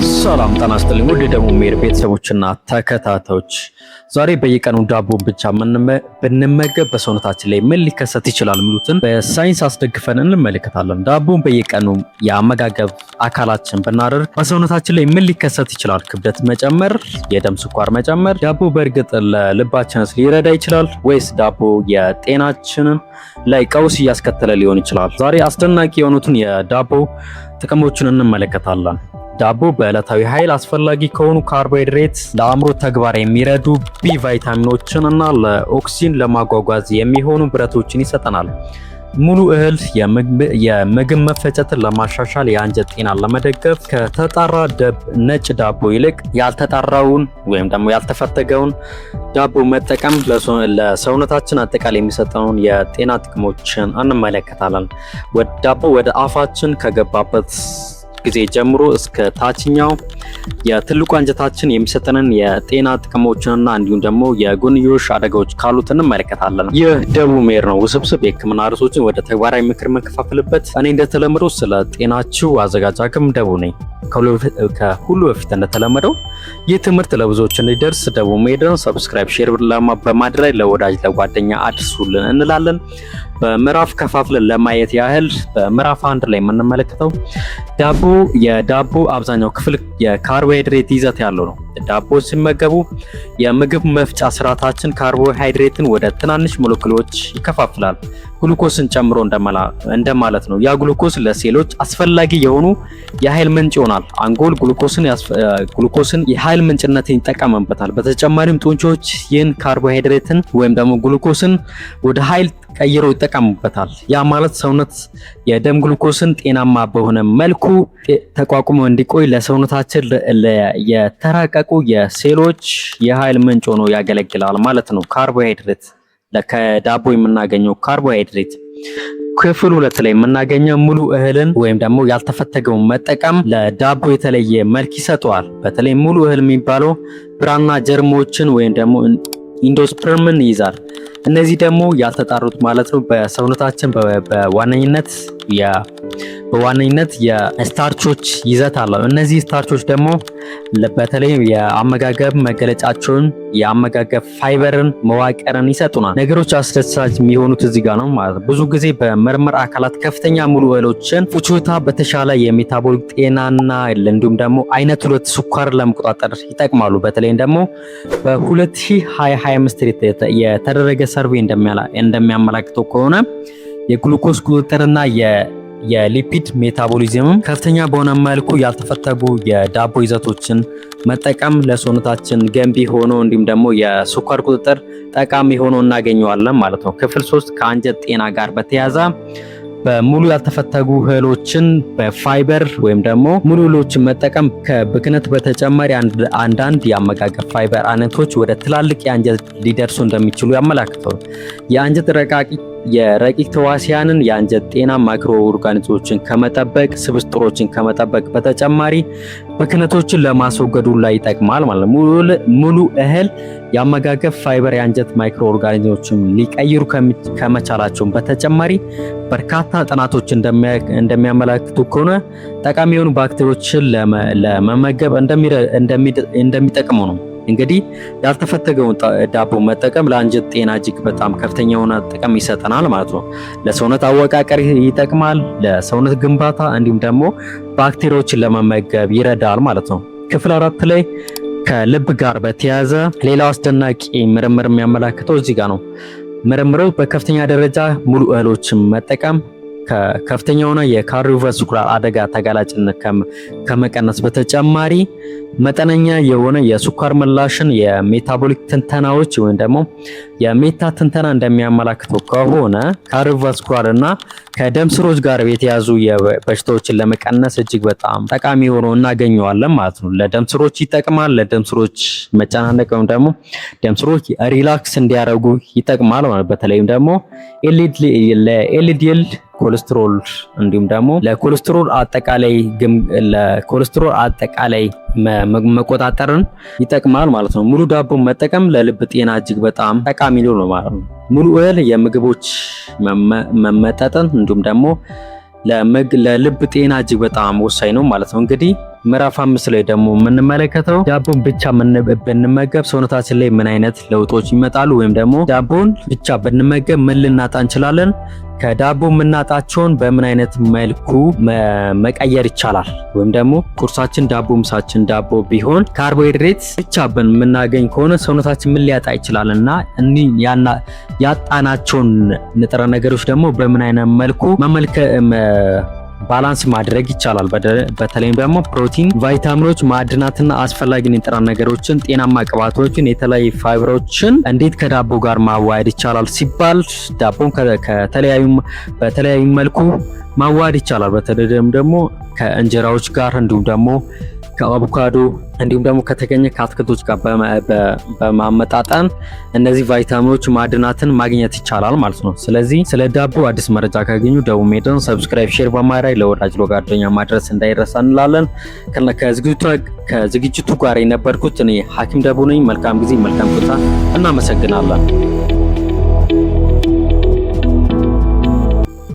ሰላም ጤና ይስጥልኝ ውድ ደግሞ ሜር ቤተሰቦችና ተከታታዮች፣ ዛሬ በየቀኑ ዳቦ ብቻ ብንመገብ በሰውነታችን ላይ ምን ሊከሰት ይችላል የሚሉትን በሳይንስ አስደግፈን እንመለከታለን። ዳቦን በየቀኑ የአመጋገብ አካላችን ብናደርግ በሰውነታችን ላይ ምን ሊከሰት ይችላል? ክብደት መጨመር፣ የደም ስኳር መጨመር። ዳቦ በእርግጥ ለልባችንስ ሊረዳ ይችላል ወይስ ዳቦ የጤናችንን ላይ ቀውስ እያስከተለ ሊሆን ይችላል? ዛሬ አስደናቂ የሆኑትን የዳቦ ጥቅሞችን እንመለከታለን። ዳቦ በዕለታዊ ኃይል አስፈላጊ ከሆኑ ካርቦሃይድሬት፣ ለአእምሮ ተግባር የሚረዱ ቢ ቫይታሚኖችን እና ለኦክሲጅን ለማጓጓዝ የሚሆኑ ብረቶችን ይሰጠናል። ሙሉ እህል የምግብ መፈጨትን ለማሻሻል፣ የአንጀት ጤናን ለመደገፍ ከተጣራ ነጭ ዳቦ ይልቅ ያልተጣራውን ወይም ደግሞ ያልተፈተገውን ዳቦ መጠቀም ለሰውነታችን አጠቃላይ የሚሰጠውን የጤና ጥቅሞችን እንመለከታለን። ዳቦ ወደ አፋችን ከገባበት ጊዜ ጀምሮ እስከ ታችኛው የትልቁ አንጀታችን የሚሰጠንን የጤና ጥቅሞችንና እንዲሁም ደግሞ የጎንዮሽ አደጋዎች ካሉት እንመለከታለን። ይህ ደቡብ ሜር ነው። ውስብስብ የሕክምና ርዕሶችን ወደ ተግባራዊ ምክር የምንከፋፍልበት። እኔ እንደተለመደው ስለ ጤናችሁ አዘጋጅ ሐኪም ደቡብ ነኝ። ከሁሉ በፊት እንደተለመደው ይህ ትምህርት ለብዙዎች እንዲደርስ ደቡብ ሜርን ሰብስክራይብ፣ ሼር በማድረግ ለወዳጅ ለጓደኛ አድርሱልን እንላለን። በምዕራፍ ከፋፍለን ለማየት ያህል በምዕራፍ 1 ላይ የምንመለከተው የዳቦ አብዛኛው ክፍል የካርቦሃይድሬት ይዘት ያለው ነው። ዳቦ ሲመገቡ የምግብ መፍጫ ስርዓታችን ካርቦሃይድሬትን ወደ ትናንሽ ሞለኪውሎች ይከፋፍላል፣ ግሉኮስን ጨምሮ እንደማለት ነው። ያ ግሉኮስ ለሴሎች አስፈላጊ የሆኑ የኃይል ምንጭ ይሆናል። አንጎል ግሉኮስን የኃይል ምንጭነት ይጠቀምበታል። በተጨማሪም ጡንቻዎች ይህን ካርቦሃይድሬትን ወይም ደግሞ ግሉኮስን ወደ ኃይል ቀይሮ ይጠቀሙበታል። ያ ማለት ሰውነት የደም ግሉኮስን ጤናማ በሆነ መልኩ ተቋቁሞ እንዲቆይ ለሰውነታችን የተራቀቁ የሴሎች የኃይል ምንጭ ሆኖ ያገለግላል ማለት ነው። ካርቦሃይድሬት ከዳቦ የምናገኘው ካርቦሃይድሬት ክፍል 2 ላይ የምናገኘው ሙሉ እህልን ወይም ደግሞ ያልተፈተገውን መጠቀም ለዳቦ የተለየ መልክ ይሰጠዋል። በተለይ ሙሉ እህል የሚባለው ብራና ጀርሞችን ወይም ደግሞ ኢንዶስፐርምን ይይዛል። እነዚህ ደግሞ ያልተጣሩት ማለት ነው በሰውነታችን በዋነኝነት የስታርቾች ይዘት አለው። እነዚህ ስታርቾች ደግሞ በተለይ የአመጋገብ መገለጫቸውን የአመጋገብ ፋይበርን መዋቅርን ይሰጡናል። ነገሮች አስደሳች የሚሆኑት እዚህ ጋር ነው ማለት ነው። ብዙ ጊዜ በምርምር አካላት ከፍተኛ ሙሉ እህሎችን ፍጆታ በተሻለ የሜታቦሊክ ጤናና እንዲሁም ደግሞ አይነት 2 ስኳር ለመቆጣጠር ይጠቅማሉ። በተለይም ደግሞ በ2025 የተደረገ ሰርቬይ እንደሚያመላክተው ከሆነ የግሉኮስ ቁጥጥርና የሊፒድ ሜታቦሊዝምም ከፍተኛ በሆነ መልኩ ያልተፈተጉ የዳቦ ይዘቶችን መጠቀም ለሰውነታችን ገንቢ ሆኖ እንዲሁም ደግሞ የስኳር ቁጥጥር ጠቃሚ ሆኖ እናገኘዋለን ማለት ነው። ክፍል 3 ከአንጀት ጤና ጋር በተያያዘ በሙሉ ያልተፈተጉ እህሎችን በፋይበር ወይም ደግሞ ሙሉ እህሎችን መጠቀም ከብክነት በተጨማሪ አንዳንድ የአመጋገብ ፋይበር አይነቶች ወደ ትላልቅ የአንጀት ሊደርሱ እንደሚችሉ ያመላክታል። የአንጀት የረቂቅ ተዋሲያንን የአንጀት ጤና ማይክሮ ኦርጋኒዝሞችን ከመጠበቅ ስብስጥሮችን ከመጠበቅ በተጨማሪ ብክነቶችን ለማስወገዱ ላይ ይጠቅማል ማለት ነው። ሙሉ እህል የአመጋገብ ፋይበር የአንጀት ማይክሮ ኦርጋኒዝሞችን ሊቀይሩ ከመቻላቸው በተጨማሪ በርካታ ጥናቶች እንደሚያመላክቱ ከሆነ ጠቃሚ የሆኑ ባክቴሪያዎችን ለመመገብ እንደሚጠቅሙ ነው። እንግዲህ ያልተፈተገውን ዳቦ መጠቀም ለአንጀት ጤና እጅግ በጣም ከፍተኛ የሆነ ጥቅም ይሰጠናል ማለት ነው። ለሰውነት አወቃቀር ይጠቅማል፣ ለሰውነት ግንባታ እንዲሁም ደግሞ ባክቴሪያዎችን ለመመገብ ይረዳል ማለት ነው። ክፍል 4 ላይ ከልብ ጋር በተያያዘ ሌላው አስደናቂ ምርምር የሚያመላክተው እዚህ ጋር ነው። ምርምሮች በከፍተኛ ደረጃ ሙሉ እህሎችን መጠቀም ከፍተኛ የሆነ የካርዲዮቫስኩላር አደጋ ተጋላጭነት ከመቀነስ በተጨማሪ መጠነኛ የሆነ የስኳር ምላሽን የሜታቦሊክ ትንተናዎች ወይም ደግሞ የሜታ ትንተና እንደሚያመላክተው ከሆነ ካርዲዮቫስኩላር እና ከደም ስሮች ጋር የተያዙ በሽታዎችን ለመቀነስ እጅግ በጣም ጠቃሚ ሆኖ እናገኘዋለን ማለት ነው። ለደም ስሮች ይጠቅማል። ለደም ስሮች መጨናነቅ ወይም ደግሞ ደም ስሮች ሪላክስ እንዲያደርጉ ይጠቅማል ማለት በተለይም ደግሞ ለኤልዲኤል ኮሌስትሮል እንዲሁም ደግሞ ለኮሌስትሮል አጠቃላይ መቆጣጠርን ይጠቅማል ማለት ነው። ሙሉ ዳቦ መጠቀም ለልብ ጤና እጅግ በጣም ጠቃሚ ነው ማለት ነው። ሙሉ እህል የምግቦች መመጣጠን እንዲሁም ደግሞ ለልብ ጤና እጅግ በጣም ወሳኝ ነው ማለት ነው። እንግዲህ ምዕራፍ 5 ላይ ደግሞ የምንመለከተው ዳቦን ብቻ ብንመገብ ሰውነታችን ላይ ምን አይነት ለውጦች ይመጣሉ ወይም ደግሞ ዳቦን ብቻ ብንመገብ ምን ልናጣ እንችላለን? ከዳቦ የምናጣቸውን በምን አይነት መልኩ መቀየር ይቻላል? ወይም ደግሞ ቁርሳችን ዳቦ፣ ምሳችን ዳቦ ቢሆን ካርቦሃይድሬት ብቻ የምናገኝ ከሆነ ሰውነታችን ምን ሊያጣ ይችላል እና ያጣናቸውን ንጥረ ነገሮች ደግሞ በምን አይነት መልኩ ባላንስ ማድረግ ይቻላል? በተለይም ደግሞ ፕሮቲን፣ ቫይታሚኖች፣ ማዕድናትና አስፈላጊ ንጥረ ነገሮችን፣ ጤናማ ቅባቶችን፣ የተለያዩ ፋይበሮችን እንዴት ከዳቦ ጋር ማዋሃድ ይቻላል ሲባል ዳቦን በተለያዩ መልኩ ማዋሃድ ይቻላል። በተለይም ደግሞ ከእንጀራዎች ጋር እንዲሁም ደግሞ ከአቮካዶ እንዲሁም ደግሞ ከተገኘ ከአትክልቶች ጋር በማመጣጠን እነዚህ ቫይታሚኖች ማዕድናትን ማግኘት ይቻላል ማለት ነው። ስለዚህ ስለ ዳቦ አዲስ መረጃ ካገኙ ደቡብ ሜድን ሰብስክራይብ፣ ሼር በማድረግ ለወዳጅ ለጓደኛ ማድረስ እንዳይረሳ እንላለን። ከዝግጅቱ ጋር የነበርኩት እኔ ሐኪም ደቡ ነኝ። መልካም ጊዜ፣ መልካም ቆይታ። እናመሰግናለን።